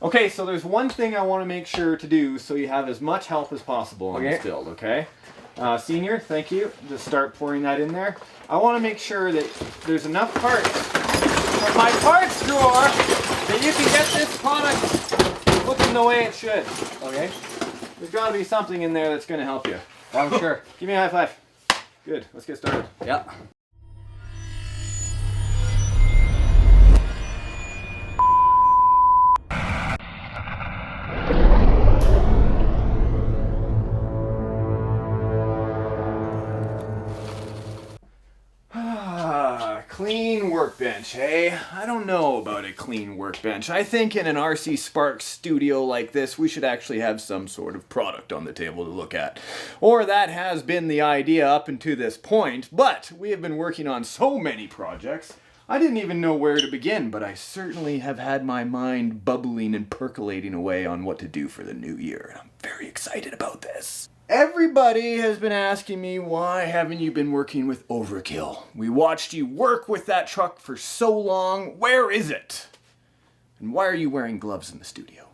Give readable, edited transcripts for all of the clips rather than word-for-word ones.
Okay, so there's one thing I want to make sure to do so you have as much help as possible on this build, okay? Senior, thank you. Just start pouring that in there. I want to make sure that there's enough parts from my parts drawer that you can get this product looking the way it should. Okay. There's got to be something in there that's going to help you. I'm sure. Give me a high five. Good, let's get started. Yeah. Clean workbench, hey? I don't know about a clean workbench. I think in an RC Sparks studio like this, we should actually have some sort of product on the table to look at. Or that has been the idea up until this point, but we have been working on so many projects, I didn't even know where to begin, but I certainly have had my mind bubbling and percolating away on what to do for the new year, and I'm very excited about this. Everybody has been asking me, why haven't you been working with Overkill? We watched you work with that truck for so long. Where is it? And why are you wearing gloves in the studio?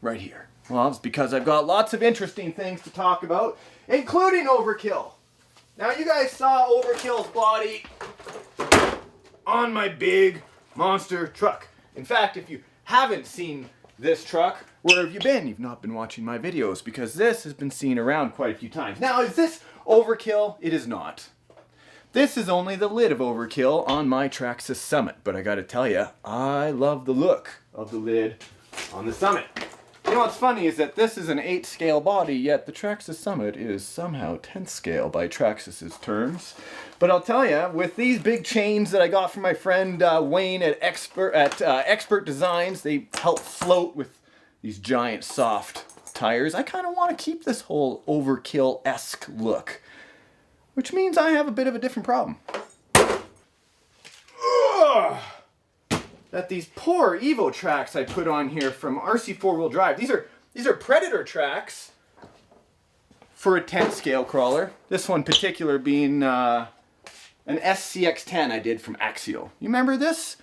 Right here. Well, it's because I've got lots of interesting things to talk about, including Overkill. Now, you guys saw Overkill's body on my big monster truck. In fact, if you haven't seen this truck, where have you been? You've not been watching my videos, because this has been seen around quite a few times. Now, is this Overkill? It is not. This is only the lid of Overkill on my Traxxas Summit, but I gotta tell you, I love the look of the lid on the Summit. You know what's funny is that this is an 8 scale body, yet the Traxxas Summit is somehow 10 scale by Traxxas's terms. But I'll tell you, with these big chains that I got from my friend Wayne at Expert Designs, they help float with these giant soft tires. I kind of want to keep this whole Overkill-esque look, which means I have a bit of a different problem. Ugh! That these poor Evo tracks I put on here from RC 4-wheel drive, these are Predator tracks for a 10 scale crawler. This one particular being an SCX-10 I did from Axial. You remember this?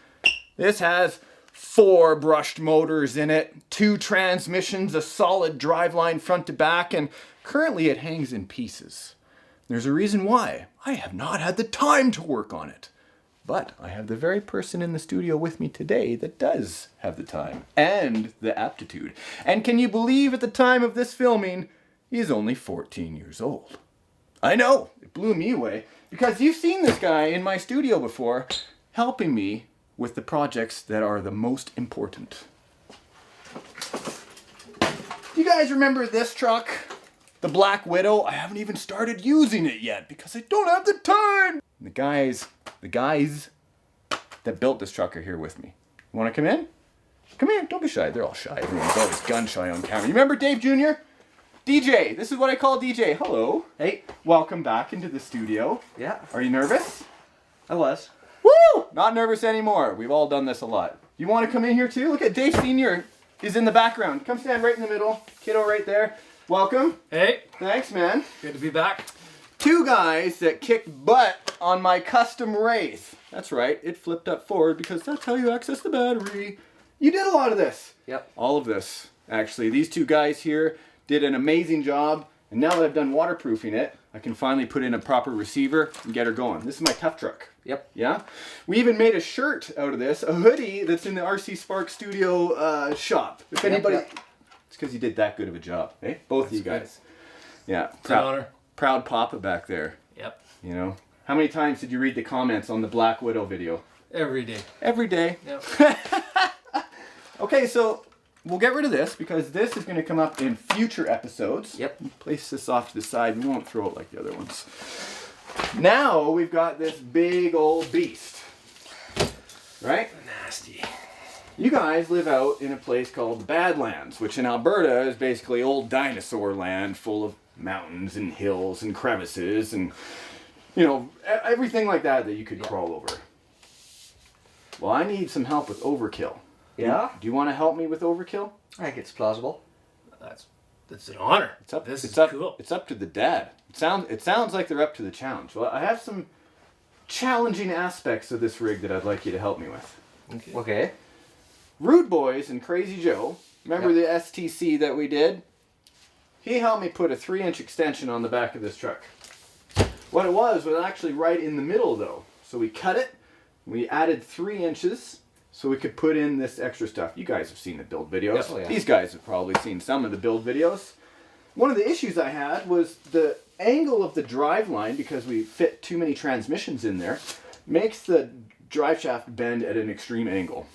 This has 4 brushed motors in it, 2 transmissions, a solid driveline front to back, and currently it hangs in pieces. There's a reason why. I have not had the time to work on it. But I have the very person in the studio with me today that does have the time and the aptitude. And can you believe at the time of this filming, he's only 14 years old. I know, it blew me away, because you've seen this guy in my studio before, helping me with the projects that are the most important. You guys remember this truck? The Black Widow? I haven't even started using it yet because I don't have the time. The guys that built this truck are here with me. You want to come in? Come here, don't be shy. They're all shy. Everyone's always gun shy on camera. You remember Dave Jr.? DJ, this is what I call DJ. Hello. Hey. Welcome back into the studio. Yeah. Are you nervous? I was. Woo! Not nervous anymore. We've all done this a lot. You want to come in here too? Look at Dave Sr. is in the background. Come stand right in the middle. Kiddo right there. Welcome. Hey. Thanks, man. Good to be back. 2 guys that kicked butt on my custom Wraith. That's right, it flipped up forward because that's how you access the battery. You did a lot of this. Yep. All of this, actually. These 2 guys here did an amazing job, and now that I've done waterproofing it, I can finally put in a proper receiver and get her going. This is my tough truck. Yep. Yeah? We even made a shirt out of this, a hoodie that's in the RC Sparks studio shop. If anybody... Yep. It's because you did that good of a job, eh? Both of you guys. Yeah. It's an honor. Proud papa back there. Yep. You know? How many times did you read the comments on the Black Widow video? Every day. Every day. Yep. Okay, so we'll get rid of this because this is going to come up in future episodes. Yep. Place this off to the side. We won't throw it like the other ones. Now we've got this big old beast. Right? Nasty. You guys live out in a place called the Badlands, which in Alberta is basically old dinosaur land full of mountains and hills and crevices and, you know, everything like that that you could crawl over. Well, I need some help with Overkill. Yeah? Do you want to help me with Overkill? I think it's plausible. That's an honor. It's up. This it's is up, cool. It's up to the dad. It sounds like they're up to the challenge. Well, I have some challenging aspects of this rig that I'd like you to help me with. Okay. Rude Boys and Crazy Joe, remember the STC that we did? He helped me put a 3-inch extension on the back of this truck. What it was actually right in the middle though. So we cut it, we added 3 inches so we could put in this extra stuff. You guys have seen the build videos. Yes, oh yeah. These guys have probably seen some of the build videos. One of the issues I had was the angle of the drive line, because we fit too many transmissions in there, makes the drive shaft bend at an extreme angle,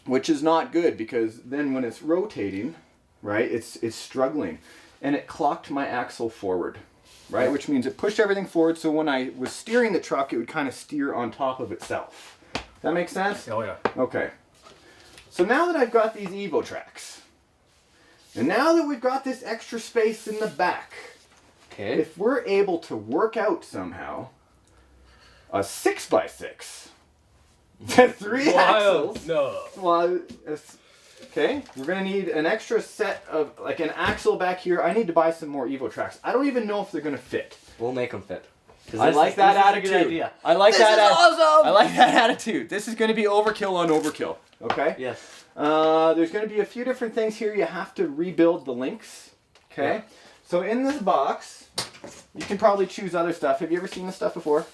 which is not good because then when it's rotating, right, it's struggling, and it clocked my axle forward, right, which means it pushed everything forward, so when I was steering the truck, it would kind of steer on top of itself. That make sense? Oh yeah. Okay. So now that I've got these Evo tracks, and now that we've got this extra space in the back, Okay. if we're able to work out somehow a 6x6, 3 axles, No. well, okay, we're gonna need an extra set of, like an axle back here. I need to buy some more Evo tracks. I don't even know if they're gonna fit. We'll make them fit. I like that attitude. This is a good idea. I like This that. is awesome! I like that attitude. This is gonna be overkill on overkill. Okay. Yes. There's going to be a few different things here. You have to rebuild the links. Okay. Yeah. So in this box, you can probably choose other stuff. Have you ever seen this stuff before?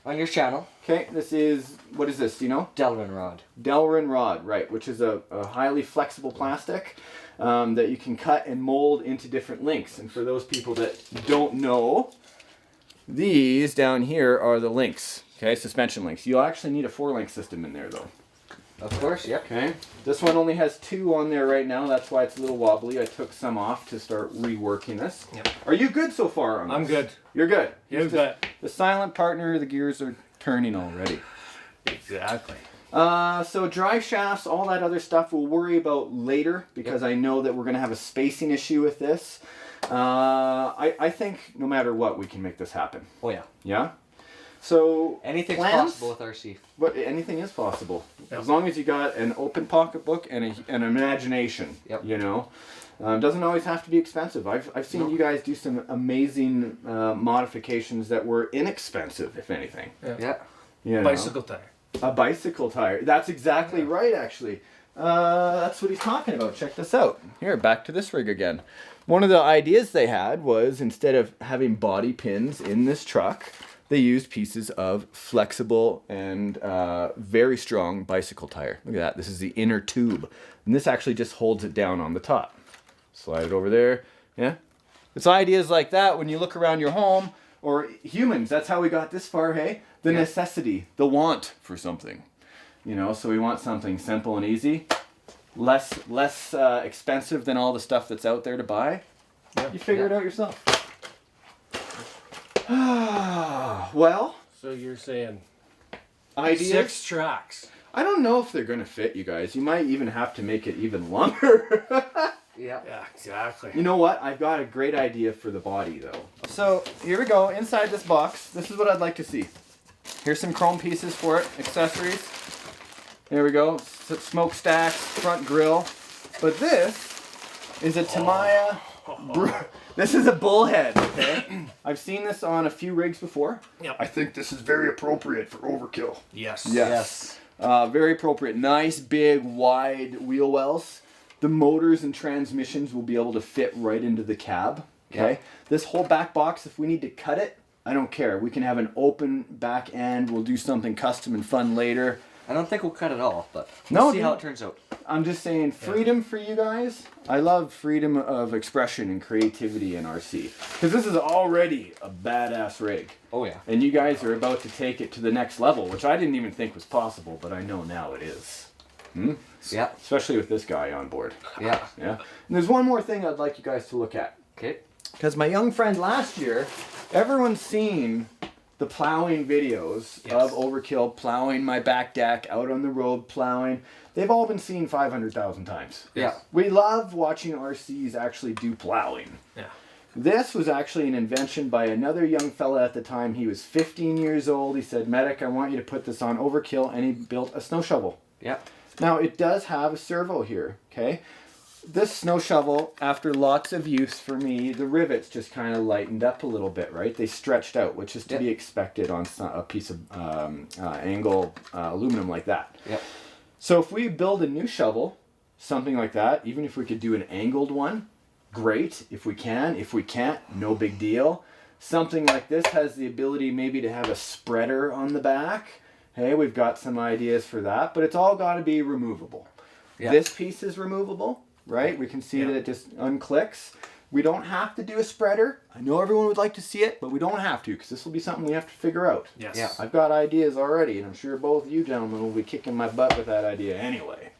On your channel, Okay. This is, what is this? Do you know? Delrin rod. Delrin rod, right, which is a highly flexible plastic that you can cut and mold into different links. And for those people that don't know, these down here are the links. Okay, suspension links. You'll actually need a 4-link system in there though. Of course, yep. Okay, this one only has 2 on there right now. That's why it's a little wobbly. I took some off to start reworking this. Yep. Are you good so far on this? I'm good. You're good. You bet. The silent partner, the gears are turning already. Exactly. So drive shafts, all that other stuff we'll worry about later because I know that we're going to have a spacing issue with this. I think no matter what, we can make this happen. Oh yeah. Yeah? So Anything's plans? possible with RC. But anything is possible, Yep. as long as you got an open pocketbook and an imagination. Yep. You know, doesn't always have to be expensive. I've seen you guys do some amazing modifications that were inexpensive, if anything. Yeah. You know? Bicycle tire. A bicycle tire. That's exactly right, actually. That's what he's talking about. Check this out. Here, back to this rig again. One of the ideas they had was, instead of having body pins in this truck, they used pieces of flexible and very strong bicycle tire. Look at that. This is the inner tube. And this actually just holds it down on the top. Slide it over there. Yeah. It's ideas like that when you look around your home, or humans. That's how we got this far, hey? The necessity, the want for something. You know, so we want something simple and easy. Less expensive than all the stuff that's out there to buy. You figure it out yourself. Well, So you're saying ideas. 6 tracks. I don't know if they're gonna fit, you guys. You might even have to make it even longer. Yeah. Yeah, exactly. You know what? I've got a great idea for the body, though. So here we go. Inside this box, this is what I'd like to see. Here's some chrome pieces for it, accessories. There we go. Smokestacks, front grill. But this is a Tamiya. This is a bullhead. Okay. I've seen this on a few rigs before. Yep. I think this is very appropriate for overkill. Yes. Yes. Very appropriate. Nice, big, wide wheel wells. The motors and transmissions will be able to fit right into the cab. Okay. This whole back box, if we need to cut it, I don't care. We can have an open back end. We'll do something custom and fun later. I don't think we'll cut it all, but No, we'll see how dude. it turns out. I'm just saying, freedom for you guys. I love freedom of expression and creativity in RC. Because this is already a badass rig. Oh yeah. And you guys are about to take it to the next level, which I didn't even think was possible, but I know now it is. Yeah. Especially with this guy on board. Yeah. Yeah. And there's one more thing I'd like you guys to look at. Okay. Because my young friend last year, everyone's seen the plowing videos Yes. of Overkill plowing my back deck, out on the road plowing. They've all been seen 500,000 times. Yeah. We love watching RCs actually do plowing. Yeah. This was actually an invention by another young fella at the time. He was 15 years old. He said, "Medic, I want you to put this on Overkill," and he built a snow shovel. Yeah. Now, it does have a servo here, okay? This snow shovel, after lots of use for me, the rivets just kind of lightened up a little bit, right? They stretched out, which is to be expected on a piece of angle aluminum like that. Yeah. So if we build a new shovel something like that. Even if we could do an angled one, great. If we can. If we can't, no big deal. Something like this has the ability maybe to have a spreader on the back. Hey, we've got some ideas for that, but it's all got to be removable. Yeah. This piece is removable, right? We can see that it just unclicks. We don't have to do a spreader. I know everyone would like to see it, but we don't have to because this will be something we have to figure out. Yes. Yeah. I've got ideas already, and I'm sure both you gentlemen will be kicking my butt with that idea anyway.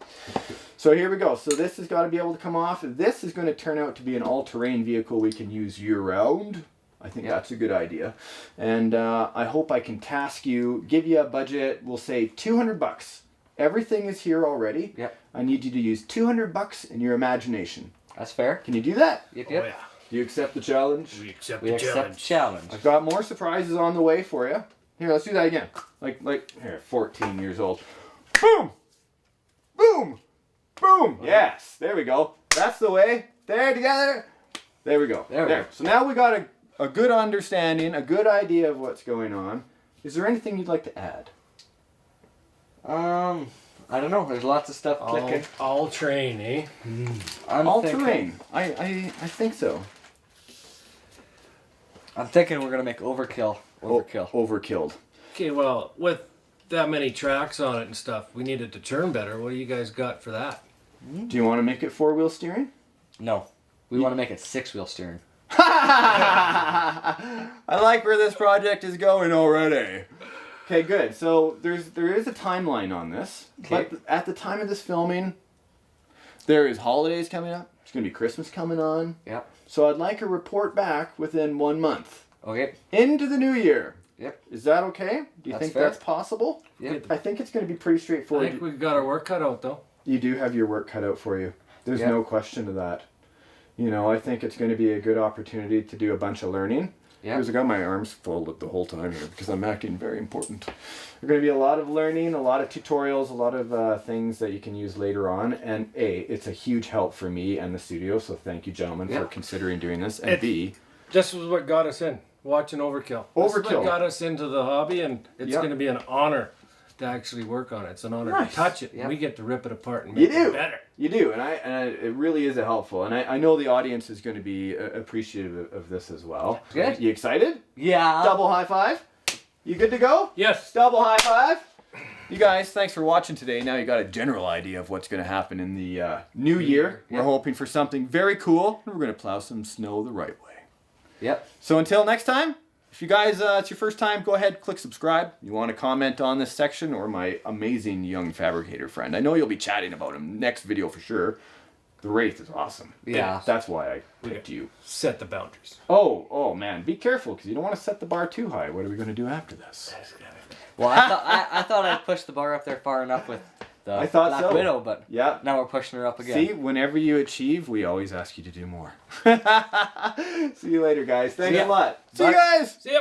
So here we go. So this has got to be able to come off. This is going to turn out to be an all-terrain vehicle we can use year-round. I think that's a good idea. And I hope I can task you, give you a budget, we'll say $200. Everything is here already. Yep. I need you to use $200 in your imagination. That's fair. Can you do that? Yep, Oh yep. yeah. Do you accept the challenge? We accept We the accept challenge. challenge. I've got more surprises on the way for you. Here, let's do that again. Like here, 14 years old. Boom! Boom! Boom! Yes, there we go. That's the way. There, together. There we go. There we go. So now we got a good understanding, a good idea of what's going on. Is there anything you'd like to add? I don't know. There's lots of stuff clicking. All train, eh? I'm All thinking, terrain. I think so. I'm thinking we're gonna make overkill. Overkill. Overkilled. Okay, well, with that many tracks on it and stuff, we need it to turn better. What do you guys got for that? Do you want to make it four-wheel steering? No, we want to make it 6-wheel steering. I like where this project is going already. Okay, good. So there is a timeline on this, Okay. but at the time of this filming, there is holidays coming up. There's gonna be Christmas coming on. Yep. So I'd like a report back within 1 month Okay. into the new year. Yep. Is that okay? Do you That's think fair. that's possible? Yep. I think it's gonna be pretty I straightforward. think we've got our work cut out, though. You do have your work cut out for you. There's Yeah. no question to that. You know, I think it's going to be a good opportunity to do a bunch of learning. Yeah. Because I got my arms folded the whole time here because I'm acting very important. There's going to be a lot of learning, a lot of tutorials, a lot of things that you can use later on. And A, it's a huge help for me and the studio. So thank you, gentlemen, Yeah. for considering doing this. And It- B, This was what got us in, watching Overkill. This is Overkill. what got us into the hobby, and it's Yep. going to be an honor to actually work on it. It's an honor Nice. to touch it. Yep. We get to rip it apart and You make do. it better. You do, and it really is a helpful. And I know the audience is going to be appreciative of this as well. Good. You excited? Yeah. Double high five? You good to go? Yes. Double high five. You guys, thanks for watching today. Now you got a general idea of what's going to happen in the new year. We're Yep. hoping for something very cool. We're going to plow some snow the right way. Yep. So until next time, if you guys, it's your first time, go ahead, click subscribe. You want to comment on this section or my amazing young fabricator friend. I know you'll be chatting about him next video for sure. The Wraith is awesome. Yeah. That's why I picked you. Set the boundaries. Oh man, be careful because you don't want to set the bar too high. What are we going to do after this? Well, I thought I'd pushed the bar up there far enough with the I thought Black so. Widow, but Yeah. now we're pushing her up again. See, whenever you achieve, we always ask you to do more. See you later, guys. Thanks See ya. a lot. See Bye. you guys. See ya.